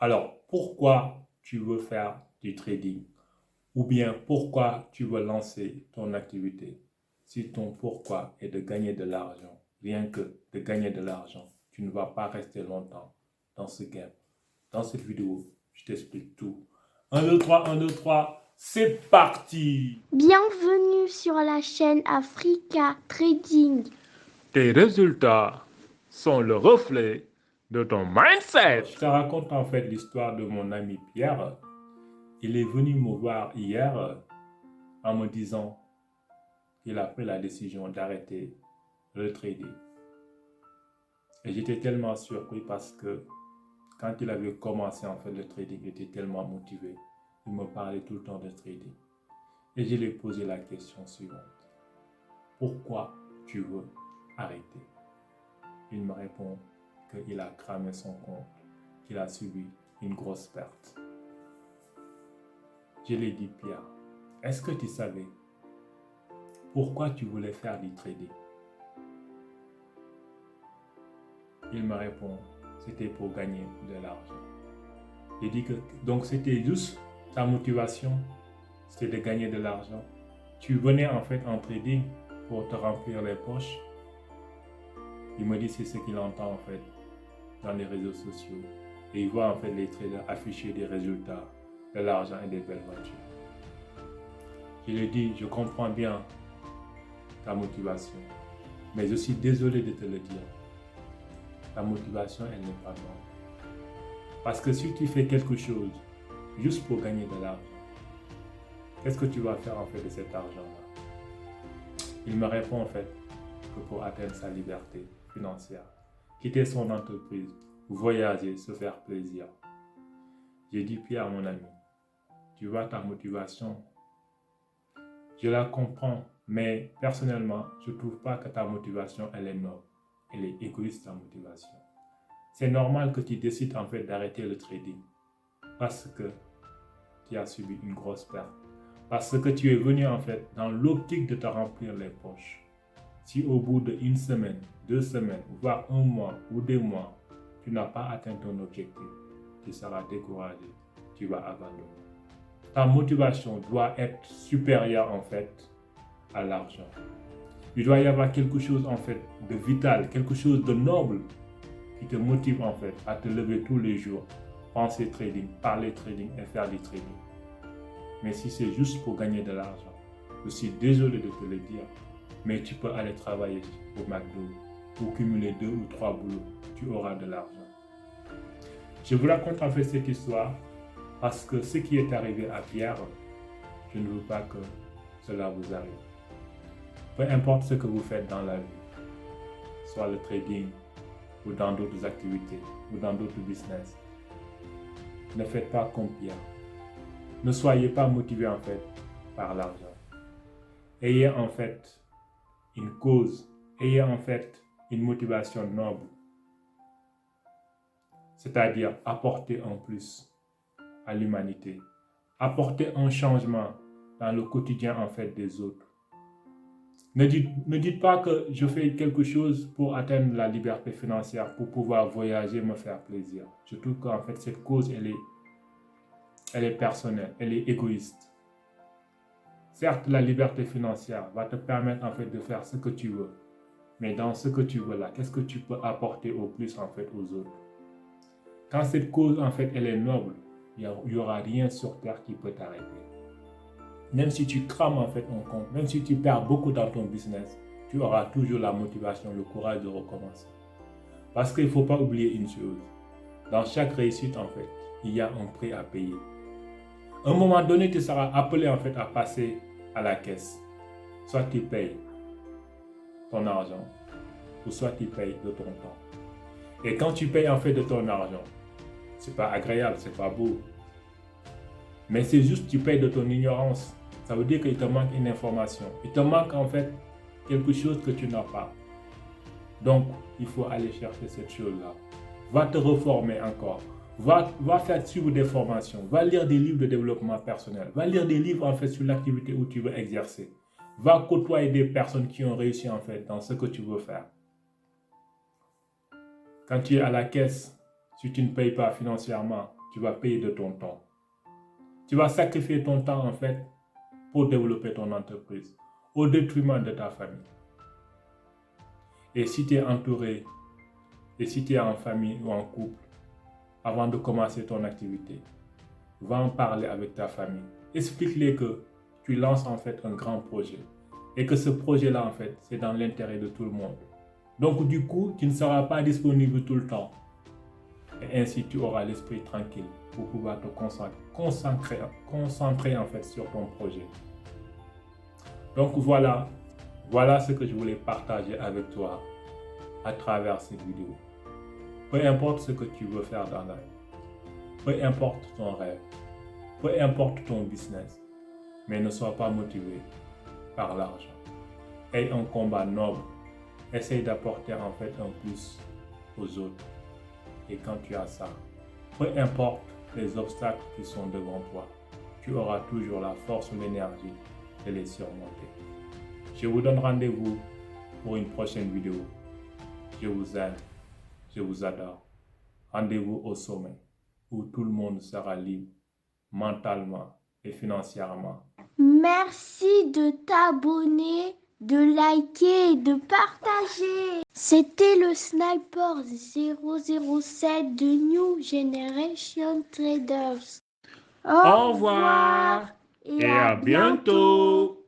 Alors, pourquoi tu veux faire du trading? Ou bien pourquoi tu veux lancer ton activité? Si ton pourquoi est de gagner de l'argent, rien que de gagner de l'argent, tu ne vas pas rester longtemps dans ce game. Dans cette vidéo, je t'explique tout. 1, 2, 3, 1, 2, 3, c'est parti! Bienvenue sur la chaîne Africa Trading. Tes résultats sont le reflet de ton mindset. Je te raconte en fait l'histoire de mon ami Pierre. Il est venu me voir hier en me disant qu'il a pris la décision d'arrêter le trading. Et j'étais tellement surpris parce que quand il avait commencé en fait le trading, il était tellement motivé. Il me parlait tout le temps de trading. Et je lui ai posé la question suivante. Pourquoi tu veux arrêter? Il me répond qu'il a cramé son compte, qu'il a subi une grosse perte. Je lui ai dit, Pierre, est-ce que tu savais pourquoi tu voulais faire du trading? Il me répond, c'était pour gagner de l'argent. J'ai dit que donc c'était juste ta motivation, c'était de gagner de l'argent. Tu venais en fait en trading pour te remplir les poches. Il me dit c'est ce qu'il entend en fait dans les réseaux sociaux. Et il voit en fait les traders afficher des résultats, de l'argent et des belles voitures. Je lui ai dit, je comprends bien ta motivation, mais je suis désolé de te le dire. Ta motivation, elle n'est pas bonne. Parce que si tu fais quelque chose juste pour gagner de l'argent, qu'est-ce que tu vas faire en fait de cet argent-là? Il me répond en fait que pour atteindre sa liberté financière, quitter son entreprise, voyager, se faire plaisir. J'ai dit, Pierre, mon ami, tu vois ta motivation, je la comprends, mais personnellement, je ne trouve pas que ta motivation, elle est noble. Elle est égoïste, ta motivation. C'est normal que tu décides en fait d'arrêter le trading parce que tu as subi une grosse perte. Parce que tu es venu en fait dans l'optique de te remplir les poches. Si au bout d'une semaine, 2 semaines, voire un mois ou 2 mois, tu n'as pas atteint ton objectif, tu seras découragé, tu vas abandonner. Ta motivation doit être supérieure en fait à l'argent. Il doit y avoir quelque chose en fait de vital, quelque chose de noble qui te motive en fait à te lever tous les jours, penser trading, parler trading et faire du trading. Mais si c'est juste pour gagner de l'argent, je suis désolé de te le dire, mais tu peux aller travailler au McDo pour cumuler 2 ou 3 boulots, tu auras de l'argent. Je vous raconte en fait cette histoire parce que ce qui est arrivé à Pierre, je ne veux pas que cela vous arrive. Peu importe ce que vous faites dans la vie, soit le trading ou dans d'autres activités ou dans d'autres business, ne faites pas comme Pierre. Ne soyez pas motivé en fait par l'argent. Ayez en fait une cause, ayez en fait une motivation noble, c'est-à-dire apporter en plus à l'humanité, apporter un changement dans le quotidien en fait des autres. Ne dites pas que je fais quelque chose pour atteindre la liberté financière, pour pouvoir voyager, me faire plaisir. Je trouve qu'en fait cette cause elle est personnelle, elle est égoïste. Certes, la liberté financière va te permettre en fait de faire ce que tu veux. Mais dans ce que tu veux là, qu'est-ce que tu peux apporter au plus en fait aux autres? Quand cette cause en fait elle est noble, il n'y aura rien sur terre qui peut t'arrêter. Même si tu crames en fait un compte, même si tu perds beaucoup dans ton business, tu auras toujours la motivation, le courage de recommencer. Parce qu'il ne faut pas oublier une chose. Dans chaque réussite en fait, il y a un prix à payer. À un moment donné, tu seras appelé en fait à passer à la caisse. Soit tu payes ton argent, ou soit tu payes de ton temps. Et quand tu payes en fait de ton argent, c'est pas agréable, c'est pas beau. Mais c'est juste que tu payes de ton ignorance. Ça veut dire qu'il te manque une information. Il te manque en fait quelque chose que tu n'as pas. Donc, il faut aller chercher cette chose-là. Va te reformer encore. Va faire suivre des formations. Va lire des livres de développement personnel. Va lire des livres en fait sur l'activité où tu veux exercer. Va côtoyer des personnes qui ont réussi en fait dans ce que tu veux faire. Quand tu es à la caisse, si tu ne payes pas financièrement, tu vas payer de ton temps. Tu vas sacrifier ton temps, en fait, pour développer ton entreprise, au détriment de ta famille. Et si tu es entouré, et si tu es en famille ou en couple, avant de commencer ton activité, va en parler avec ta famille. Explique-les que tu lances en fait un grand projet et que ce projet-là, en fait, c'est dans l'intérêt de tout le monde. Donc, du coup, tu ne seras pas disponible tout le temps. Et ainsi, tu auras l'esprit tranquille pour pouvoir te concentrer en fait sur ton projet. Donc, voilà ce que je voulais partager avec toi à travers cette vidéo. Peu importe ce que tu veux faire dans la vie, peu importe ton rêve, peu importe ton business, mais ne sois pas motivé par l'argent. Aie un combat noble. Essaye d'apporter en fait un plus aux autres. Et quand tu as ça, peu importe les obstacles qui sont devant toi, tu auras toujours la force ou l'énergie de les surmonter. Je vous donne rendez-vous pour une prochaine vidéo. Je vous aime, je vous adore. Rendez-vous au sommet où tout le monde sera libre, mentalement et financièrement. Merci de t'abonner, de liker et de partager. C'était le Sniper 007 de New Generation Traders. Au revoir et à bientôt.